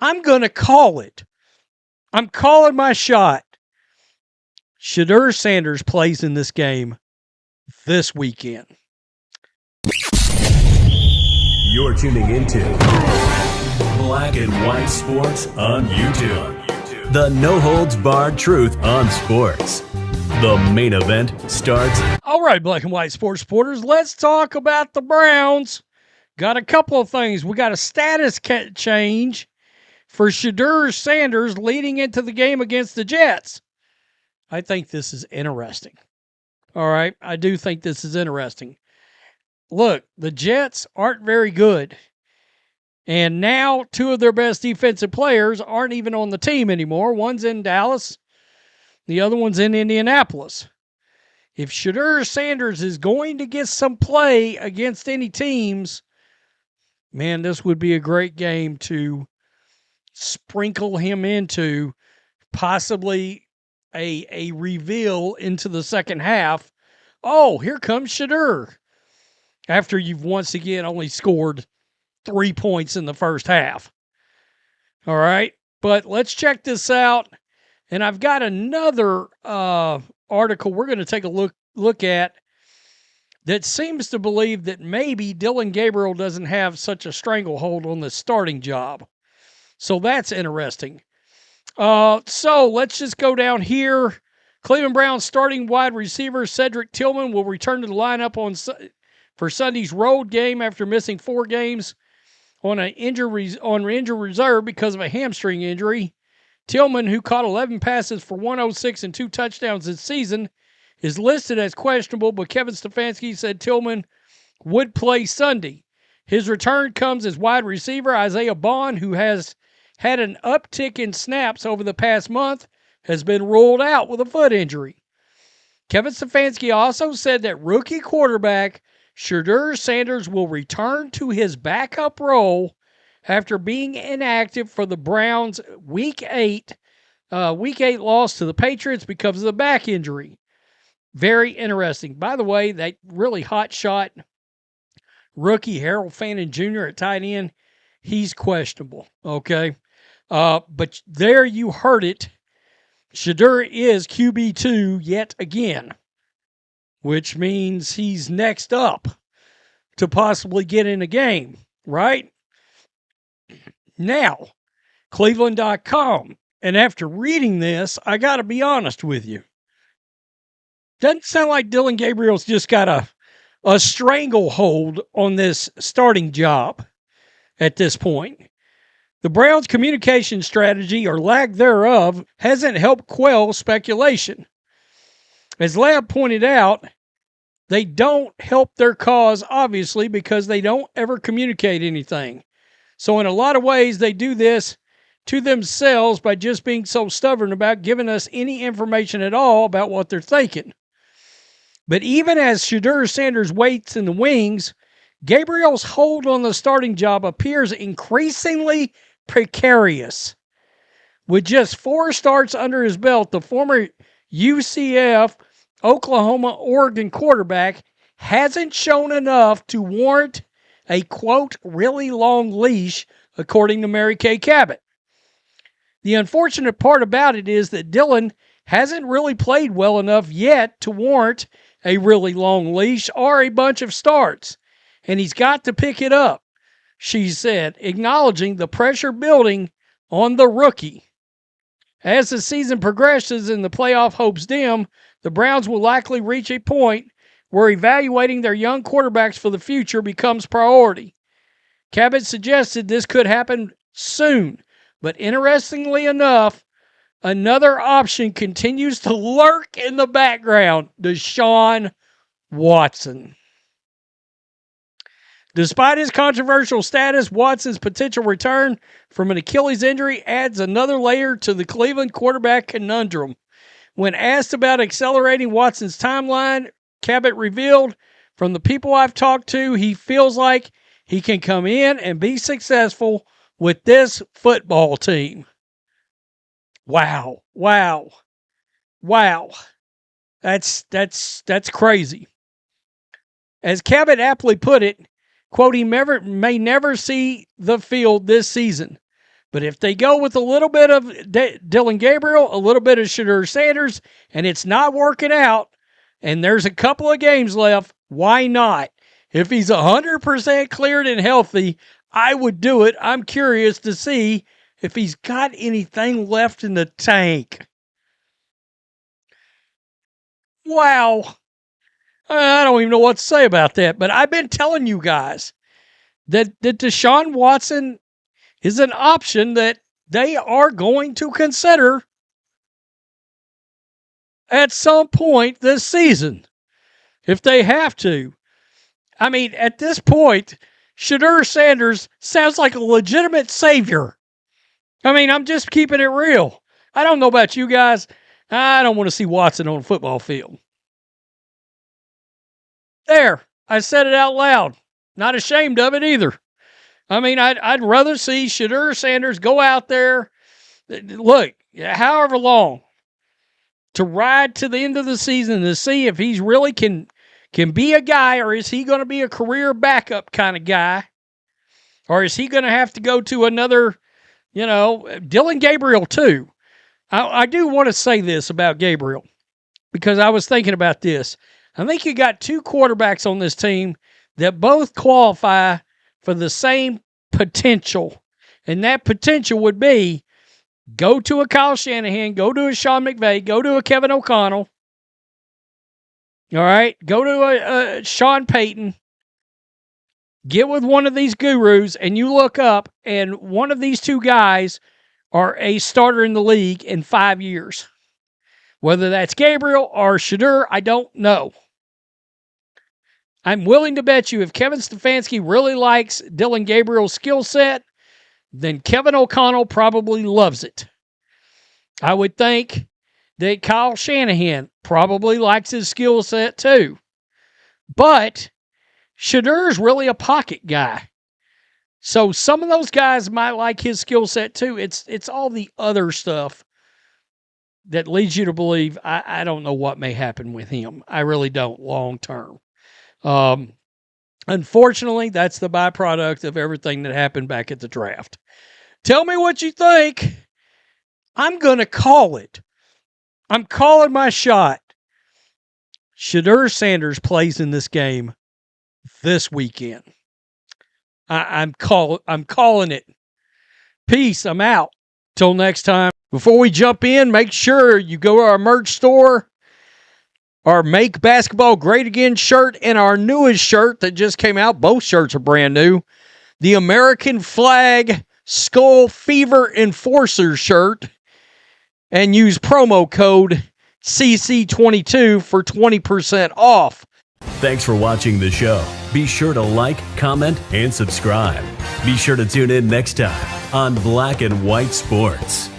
I'm going to call it. I'm calling my shot. Shedeur Sanders plays in this game this weekend. You're tuning into Black and White Sports on YouTube. The no-holds-barred truth on sports. The main event starts. All right, Black and White Sports supporters, let's talk about the Browns. Got a couple of things. We got a status change for Shedeur Sanders leading into the game against the Jets. I think this is interesting. All right, I do think this is interesting. Look, the Jets aren't very good. And now two of their best defensive players aren't even on the team anymore. One's in Dallas. The other one's in Indianapolis. If Shedeur Sanders is going to get some play against any teams, man, this would be a great game to sprinkle him into, possibly a reveal into the second half. Oh, here comes Shedeur. After you've once again only scored 3 points in the first half. All right, but let's check this out. And I've got another article we're going to take a look at that seems to believe that maybe Dillon Gabriel doesn't have such a stranglehold on the starting job. So that's interesting. So let's just go down here. Cleveland Browns starting wide receiver Cedric Tillman will return to the lineup for Sunday's road game after missing 4 games on injured reserve because of a hamstring injury. Tillman, who caught 11 passes for 106 and 2 touchdowns this season, is listed as questionable, but Kevin Stefanski said Tillman would play Sunday. His return comes as wide receiver Isaiah Bond, who has had an uptick in snaps over the past month, has been ruled out with a foot injury. Kevin Stefanski also said that rookie quarterback Shedeur Sanders will return to his backup role after being inactive for the Browns' Week 8 loss to the Patriots because of the back injury. Very interesting. By the way, that really hot shot rookie Harold Fannin Jr. at tight end, he's questionable, okay? But there you heard it. Shedeur is QB2 yet again, which means he's next up to possibly get in a game, right? Now, Cleveland.com, and after reading this, I got to be honest with you. Doesn't sound like Dillon Gabriel's just got a stranglehold on this starting job at this point. The Browns' communication strategy, or lack thereof, hasn't helped quell speculation. As Lab pointed out, they don't help their cause, obviously, because they don't ever communicate anything. So in a lot of ways, they do this to themselves by just being so stubborn about giving us any information at all about what they're thinking. But even as Shedeur Sanders waits in the wings, Gabriel's hold on the starting job appears increasingly precarious. With just 4 starts under his belt, the former UCF, Oklahoma, Oregon quarterback hasn't shown enough to warrant a, quote, really long leash, according to Mary Kay Cabot. The unfortunate part about it is that Dillon hasn't really played well enough yet to warrant a really long leash or a bunch of starts, and he's got to pick it up, she said, acknowledging the pressure building on the rookie. As the season progresses and the playoff hopes dim, the Browns will likely reach a point where evaluating their young quarterbacks for the future becomes priority. Cabot suggested this could happen soon, but interestingly enough, another option continues to lurk in the background: Deshaun Watson. Despite his controversial status, Watson's potential return from an Achilles injury adds another layer to the Cleveland quarterback conundrum. When asked about accelerating Watson's timeline, Cabot revealed, "From the people I've talked to, he feels like he can come in and be successful with this football team." Wow. That's crazy. As Cabot aptly put it, quote, "He may never see the field this season, But if they go with a little bit of Dillon Gabriel, a little bit of Shedeur Sanders, and it's not working out, and there's a couple of games left, why not? If he's 100% cleared and healthy, I would do it. I'm curious to see if he's got anything left in the tank. Wow. I don't even know what to say about that, but I've been telling you guys that Deshaun Watson is an option that they are going to consider at some point this season, if they have to. I mean, at this point, Shedeur Sanders sounds like a legitimate savior. I mean, I'm just keeping it real. I don't know about you guys. I don't want to see Watson on a football field. There, I said it out loud. Not ashamed of it either. I mean, I'd rather see Shedeur Sanders go out there, look, however long, to ride to the end of the season to see if he's really can be a guy, or is he going to be a career backup kind of guy, or is he going to have to go to another, Dillon Gabriel too. I do want to say this about Gabriel because I was thinking about this. I think you got two quarterbacks on this team that both qualify for the same potential. And that potential would be go to a Kyle Shanahan, go to a Sean McVay, go to a Kevin O'Connell. All right? Go to a Sean Payton. Get with one of these gurus, and you look up, and one of these two guys are a starter in the league in 5 years. Whether that's Gabriel or Shedeur, I don't know. I'm willing to bet you if Kevin Stefanski really likes Dillon Gabriel's skill set, then Kevin O'Connell probably loves it. I would think that Kyle Shanahan probably likes his skill set too. But Shedeur's really a pocket guy. So some of those guys might like his skill set too. It's all the other stuff that leads you to believe I don't know what may happen with him. I really don't long term. Unfortunately, that's the byproduct of everything that happened back at the draft. Tell me what you think. I'm going to call it. I'm calling my shot. Shedeur Sanders plays in this game this weekend. I'm calling it. Peace. I'm out. Till next time. Before we jump in, make sure you go to our merch store. Our Make Basketball Great Again shirt and our newest shirt that just came out. Both shirts are brand new. The American Flag Skull Fever Enforcer shirt. And use promo code CC22 for 20% off. Thanks for watching the show. Be sure to like, comment, and subscribe. Be sure to tune in next time on Black and White Sports.